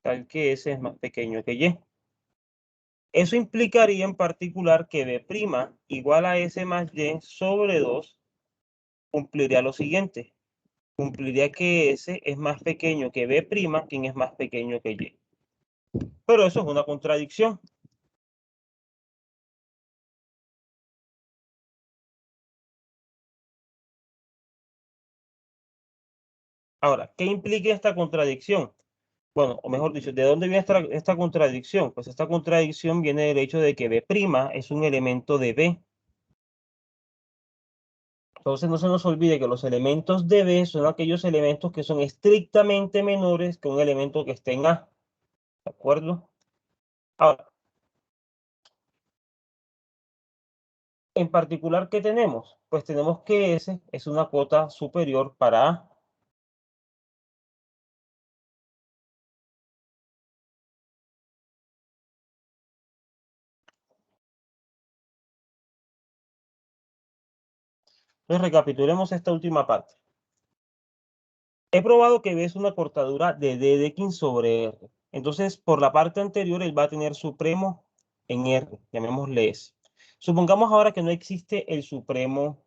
tal que S es más pequeño que Y. Eso implicaría en particular que B' igual a S más Y sobre 2 cumpliría lo siguiente. Cumpliría que S es más pequeño que B', quien es más pequeño que Y. Pero eso es una contradicción. Ahora, ¿qué implica esta contradicción? Bueno, o mejor dicho, ¿de dónde viene esta contradicción? Pues esta contradicción viene del hecho de que B' es un elemento de B. Entonces no se nos olvide que los elementos de B son aquellos elementos que son estrictamente menores que un elemento que esté en A. ¿De acuerdo? Ahora, en particular, ¿qué tenemos? Pues tenemos que S es una cuota superior para A. Entonces recapitulemos esta última parte. He probado que B es una cortadura de D de X sobre R. Entonces, por la parte anterior, él va a tener supremo en R, llamémosle S. Supongamos ahora que no existe el supremo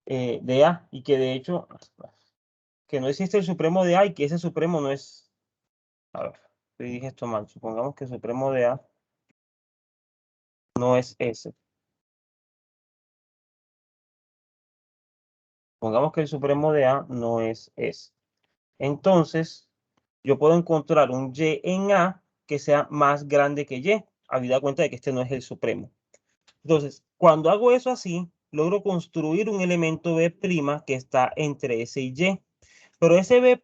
de A y que de hecho, que no existe el supremo de A y que ese supremo no es... A ver, dije esto mal. Supongamos que el supremo de A no es S. Supongamos que el supremo de A no es S. Entonces, yo puedo encontrar un Y en A que sea más grande que Y, habida cuenta de que este no es el supremo. Entonces, cuando hago eso así, logro construir un elemento B' que está entre S y Y. Pero ese B'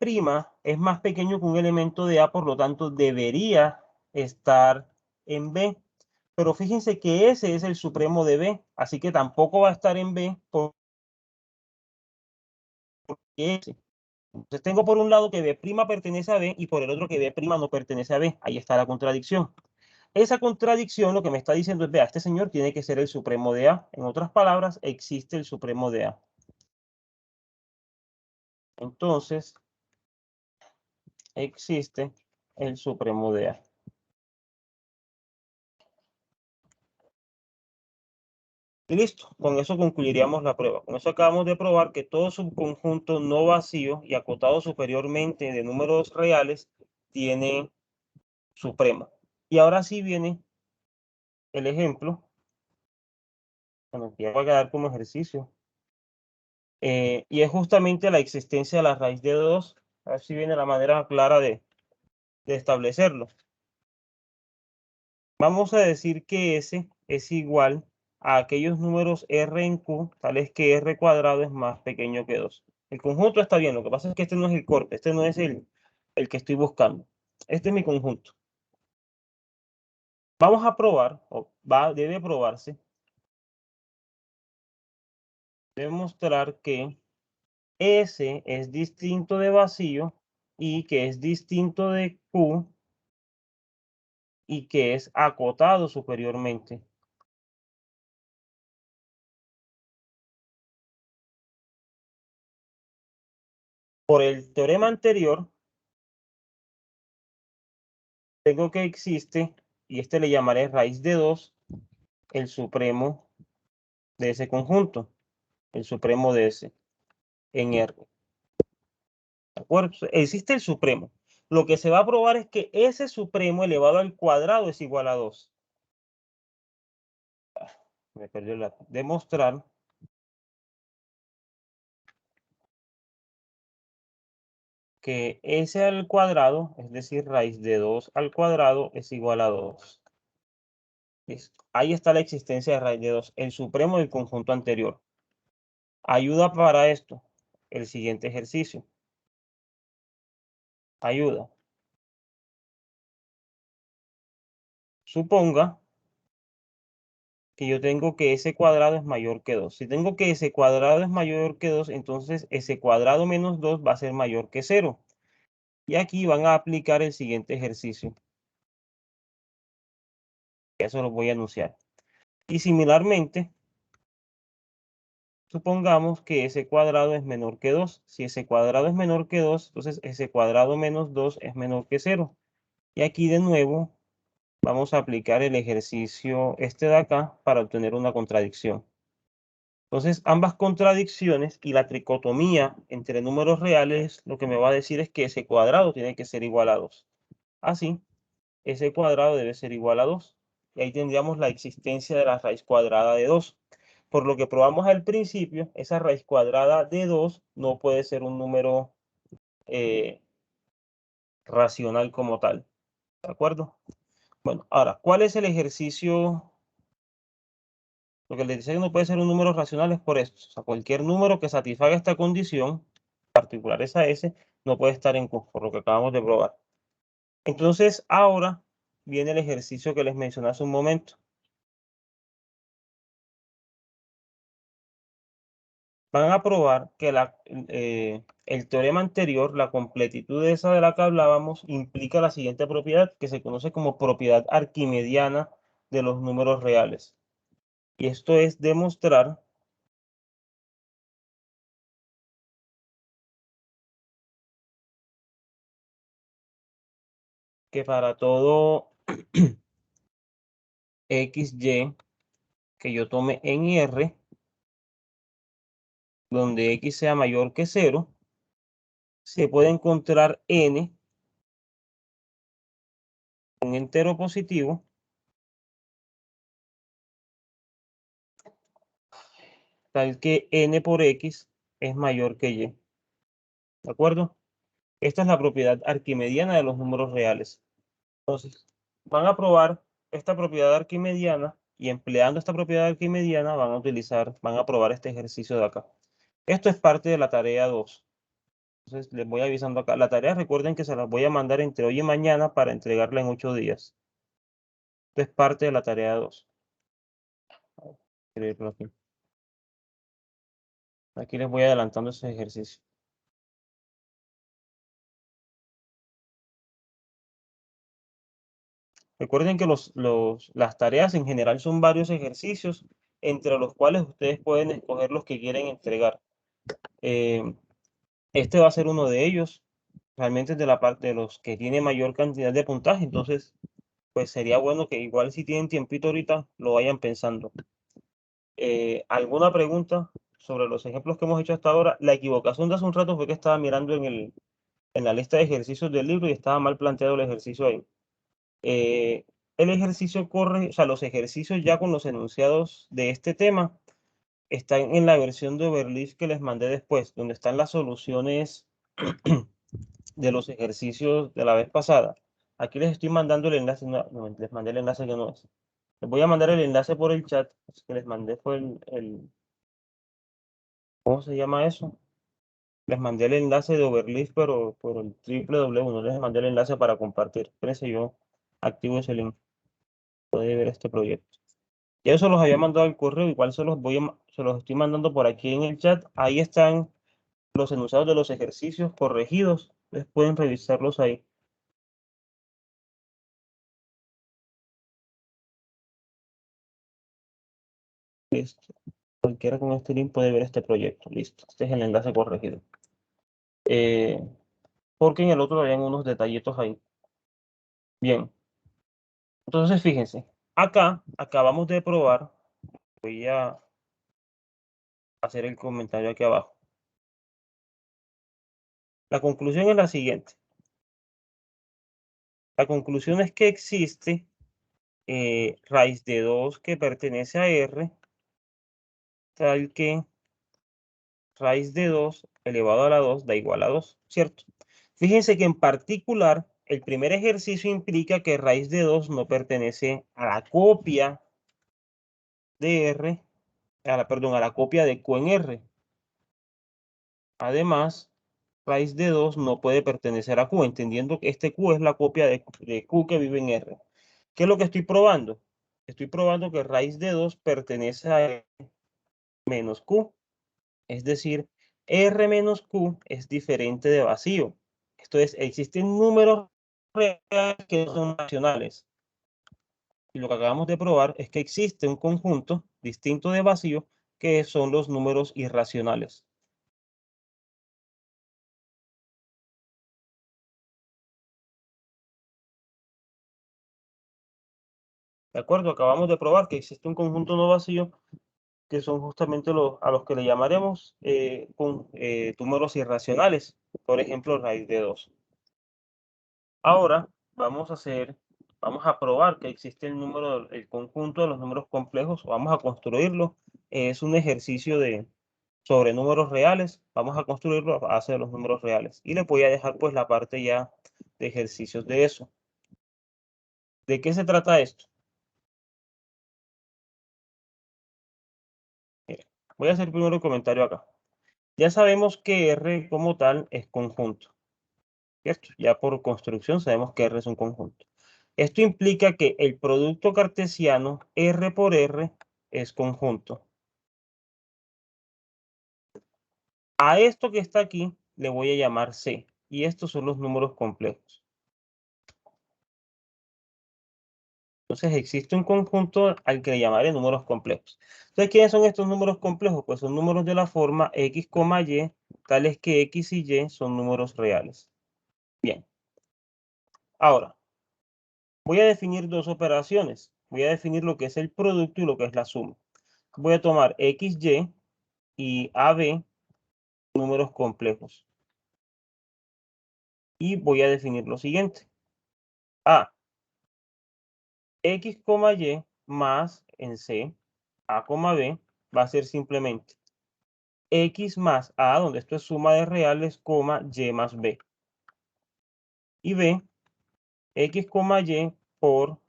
es más pequeño que un elemento de A, por lo tanto, debería estar en B. Pero fíjense que ese es el supremo de B, así que tampoco va a estar en B porque ese. Entonces tengo por un lado que B' pertenece a B y por el otro que B' no pertenece a B. Ahí está la contradicción. Esa contradicción lo que me está diciendo es, vea, este señor tiene que ser el supremo de A. En otras palabras, existe el supremo de A. Entonces, existe el supremo de A. Y listo, con eso concluiríamos la prueba. Con eso acabamos de probar que todo subconjunto no vacío y acotado superiormente de números reales tiene supremo. Y ahora sí viene el ejemplo. Bueno, que va a quedar como ejercicio. Y es justamente la existencia de la raíz de 2. Así viene la manera clara de establecerlo. Vamos a decir que S es igual a aquellos números R en Q, tales que R cuadrado es más pequeño que 2. El conjunto está bien, lo que pasa es que este no es el corte, este no es el que estoy buscando. Este es mi conjunto. Vamos a probar, o debe probarse, demostrar que S es distinto de vacío y que es distinto de Q y que es acotado superiormente. Por el teorema anterior, tengo que existe, y este le llamaré raíz de 2, el supremo de ese conjunto, el supremo de ese en R. ¿De acuerdo? Existe el supremo. Lo que se va a probar es que ese supremo elevado al cuadrado es igual a 2. Me perdió la... Demostrar que S al cuadrado, es decir, raíz de 2 al cuadrado es igual a 2. Listo. Ahí está la existencia de raíz de 2, el supremo del conjunto anterior. Ayuda para esto el siguiente ejercicio. Ayuda. Suponga que yo tengo que s cuadrado es mayor que 2. Si tengo que s cuadrado es mayor que 2, entonces s cuadrado menos 2 va a ser mayor que 0. Y aquí van a aplicar el siguiente ejercicio. Eso lo voy a anunciar. Y similarmente, supongamos que s cuadrado es menor que 2. Si s cuadrado es menor que 2, entonces s cuadrado menos 2 es menor que 0. Y aquí de nuevo vamos a aplicar el ejercicio este de acá para obtener una contradicción. Entonces, ambas contradicciones y la tricotomía entre números reales lo que me va a decir es que ese cuadrado tiene que ser igual a 2. Así, ese cuadrado debe ser igual a 2. Y ahí tendríamos la existencia de la raíz cuadrada de 2. Por lo que probamos al principio, esa raíz cuadrada de 2 no puede ser un número racional como tal. ¿De acuerdo? Bueno, ahora, ¿cuál es el ejercicio? Lo que les dice que no puede ser un número racional es por esto. O sea, cualquier número que satisfaga esta condición, particular esa S, no puede estar en Q, por lo que acabamos de probar. Entonces, ahora viene el ejercicio que les mencioné hace un momento. Van a probar que el teorema anterior, la completitud de esa de la que hablábamos, implica la siguiente propiedad, que se conoce como propiedad arquimediana de los números reales. Y esto es demostrar que para todo XY que yo tome en R, donde X sea mayor que 0, se puede encontrar N, un entero positivo, tal que N por X es mayor que Y. ¿De acuerdo? Esta es la propiedad arquimediana de los números reales. Entonces, van a probar esta propiedad arquimediana y empleando esta propiedad arquimediana van a probar este ejercicio de acá. Esto es parte de la tarea 2. Entonces, les voy avisando acá. La tarea, recuerden que se las voy a mandar entre hoy y mañana para entregarla en 8 días. Esto es parte de la tarea 2. Escribirlo aquí. Aquí les voy adelantando ese ejercicio. Recuerden que las tareas en general son varios ejercicios, entre los cuales ustedes pueden escoger los que quieren entregar. Este va a ser uno de ellos. Realmente es de la parte de los que tiene mayor cantidad de puntaje. Entonces, pues sería bueno que igual si tienen tiempito ahorita, lo vayan pensando. ¿Alguna pregunta sobre los ejemplos que hemos hecho hasta ahora? La equivocación de hace un rato fue que estaba mirando en la lista de ejercicios del libro y estaba mal planteado el ejercicio ahí. El ejercicio corre, o sea, los ejercicios ya con los enunciados de este tema están en la versión de Overleaf que les mandé después, donde están las soluciones de los ejercicios de la vez pasada. Aquí les estoy mandando el enlace, no, les mandé el enlace que no es. Les voy a mandar el enlace por el chat, que les mandé fue ¿cómo se llama eso? Les mandé el enlace de Overleaf, pero por el www, no les mandé el enlace para compartir. Espérense, yo activo ese link. Puede ver este proyecto. Ya eso los había mandado al correo, igual se los estoy mandando por aquí en el chat. Ahí están los enunciados de los ejercicios corregidos. Ustedes pueden revisarlos ahí. Listo. Cualquiera con este link puede ver este proyecto. Listo. Este es el enlace corregido. Porque en el otro habían unos detallitos ahí. Bien. Entonces, fíjense. Acá acabamos de probar. Voy a hacer el comentario aquí abajo. La conclusión es la siguiente. La conclusión es que existe raíz de 2 que pertenece a R, tal que raíz de 2 elevado a la 2 da igual a 2, ¿cierto? Fíjense que en particular, el primer ejercicio implica que raíz de 2 no pertenece a la copia de R, perdón, a la copia de Q en R. Además, raíz de 2 no puede pertenecer a Q, entendiendo que este Q es la copia de Q que vive en R. ¿Qué es lo que estoy probando? Estoy probando que raíz de 2 pertenece a R menos Q. Es decir, R menos Q es diferente de vacío. Esto es, existen números reales que no son racionales. Y lo que acabamos de probar es que existe un conjunto distinto de vacío que son los números irracionales. ¿De acuerdo? Acabamos de probar que existe un conjunto no vacío que son justamente a los que le llamaremos números irracionales. Por ejemplo, raíz de 2. Ahora vamos a probar que existe el conjunto de los números complejos, vamos a construirlo. Es un ejercicio sobre números reales, vamos a construirlo a base de los números reales. Y les voy a dejar pues la parte ya de ejercicios de eso. ¿De qué se trata esto? Mira, voy a hacer primero el comentario acá. Ya sabemos que R como tal es conjunto, ¿cierto? Ya por construcción sabemos que R es un conjunto. Esto implica que el producto cartesiano R por R es conjunto. A esto que está aquí le voy a llamar C, y estos son los números complejos. Entonces existe un conjunto al que le llamaré números complejos. Entonces, ¿quiénes son estos números complejos? Pues son números de la forma X, Y, tales que X y Y son números reales. Bien. Ahora, voy a definir dos operaciones. Voy a definir lo que es el producto y lo que es la suma. Voy a tomar XY y AB, números complejos. Y voy a definir lo siguiente. A, X, Y más en C, A, B, va a ser simplemente X más A, donde esto es suma de reales, Y más B. Y B, X, Y por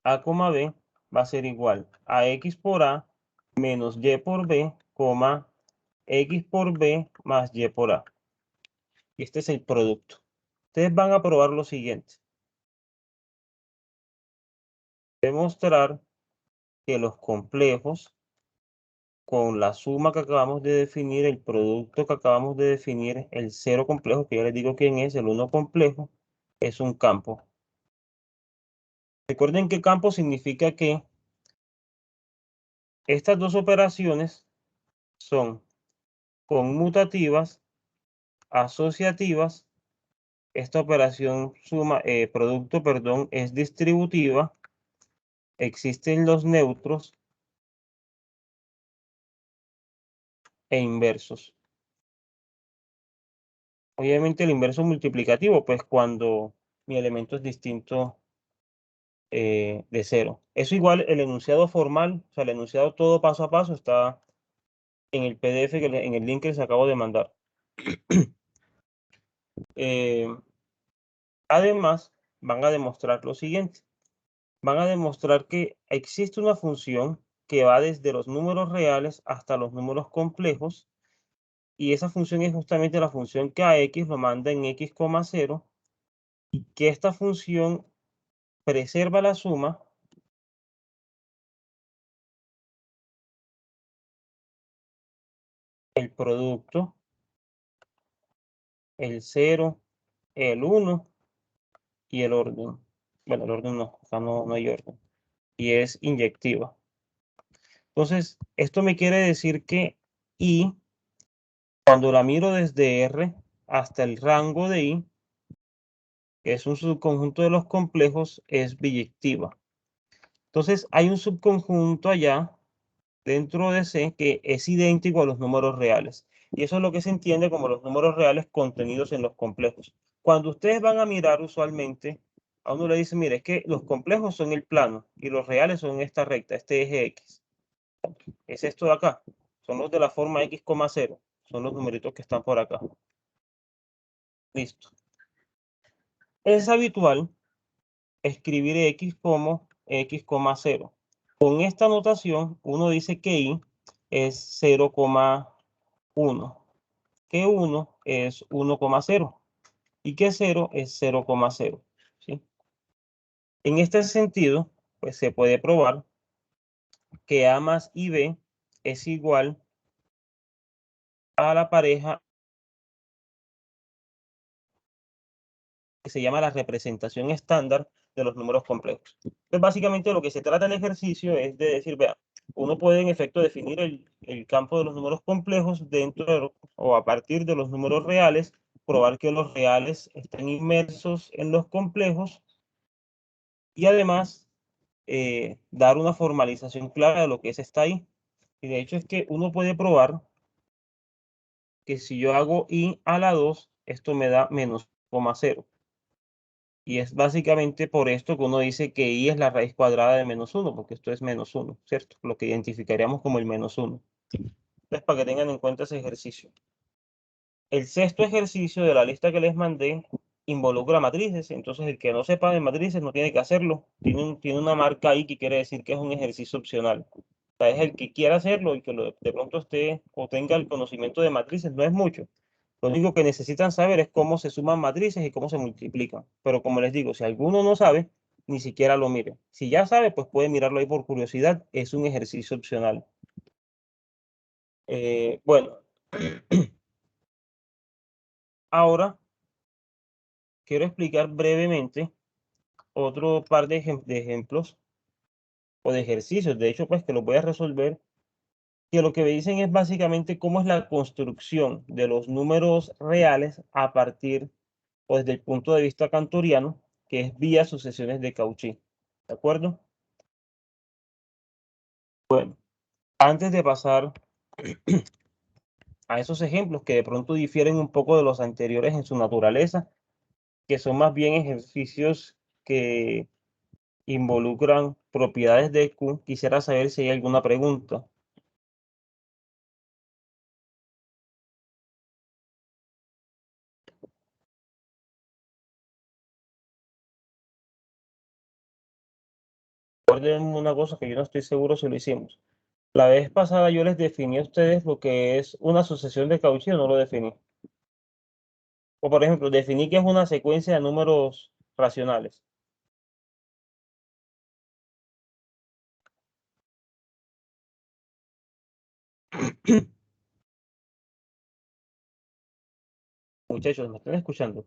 A, B va a ser igual a X por A menos Y por B, X por B más Y por A. Y este es el producto. Ustedes van a probar lo siguiente. Demostrar que los complejos con la suma que acabamos de definir, el producto que acabamos de definir, el cero complejo, que ya les digo quién es, el 1 complejo, es un campo. Recuerden que campo significa que estas dos operaciones son conmutativas, asociativas. Esta operación producto, perdón, es distributiva. Existen los neutros e inversos. Obviamente el inverso multiplicativo, pues cuando mi elemento es distinto de 0. Eso igual el enunciado formal, o sea, el enunciado todo paso a paso está en el PDF, en el link que les acabo de mandar. Además, van a demostrar lo siguiente. Van a demostrar que existe una función que va desde los números reales hasta los números complejos, y esa función es justamente la función que a X lo manda en X, 0, y que esta función preserva la suma el producto, el 0, el 1 y el orden. Bueno, el orden no, acá no hay orden. Y es inyectiva. Entonces, esto me quiere decir que I, cuando la miro desde R hasta el rango de I, que es un subconjunto de los complejos, es biyectiva. Entonces, hay un subconjunto allá dentro de C que es idéntico a los números reales. Y eso es lo que se entiende como los números reales contenidos en los complejos. Cuando ustedes van a mirar usualmente, a uno le dice, mire, es que los complejos son el plano y los reales son esta recta, este eje X. Es esto de acá. Son los de la forma X, 0. Son los numeritos que están por acá. Listo. Es habitual escribir X como X, 0. Con esta notación, uno dice que Y es 0,1. que 1 es 1,0 y que 0 es 0,0, ¿sí? En este sentido, pues se puede probar que A más IB es igual a la pareja que se llama la representación estándar de los números complejos. Entonces, básicamente lo que se trata el ejercicio es de decir, vea, uno puede en efecto definir el campo de los números complejos dentro o a partir de los números reales, probar que los reales están inmersos en los complejos y además dar una formalización clara de lo que está ahí. Y de hecho es que uno puede probar que si yo hago i a la 2, esto me da menos 0,0. Y es básicamente por esto que uno dice que i es la raíz cuadrada de menos 1, porque esto es menos 1, ¿cierto? Lo que identificaríamos como el menos 1. Entonces, para que tengan en cuenta ese ejercicio. El sexto ejercicio de la lista que les mandé involucra matrices, entonces el que no sepa de matrices no tiene que hacerlo. Tiene una marca ahí que quiere decir que es un ejercicio opcional. O sea, es el que quiera hacerlo y que de pronto esté o tenga el conocimiento de matrices, no es mucho. Lo único que necesitan saber es cómo se suman matrices y cómo se multiplican. Pero como les digo, si alguno no sabe, ni siquiera lo mire. Si ya sabe, pues puede mirarlo ahí por curiosidad. Es un ejercicio opcional. Bueno, ahora quiero explicar brevemente otro par de ejemplos o de ejercicios. De hecho, pues que los voy a resolver. Que lo que me dicen es básicamente cómo es la construcción de los números reales a partir o desde el punto de vista cantoriano, que es vía sucesiones de Cauchy. ¿De acuerdo? Bueno, antes de pasar a esos ejemplos que de pronto difieren un poco de los anteriores en su naturaleza, que son más bien ejercicios que involucran propiedades de Q, quisiera saber si hay alguna pregunta. Recuerden una cosa que yo no estoy seguro si lo hicimos. La vez pasada yo les definí a ustedes lo que es una sucesión de Cauchy o no lo definí. O por ejemplo, definí que es una secuencia de números racionales. Muchachos, ¿me están escuchando?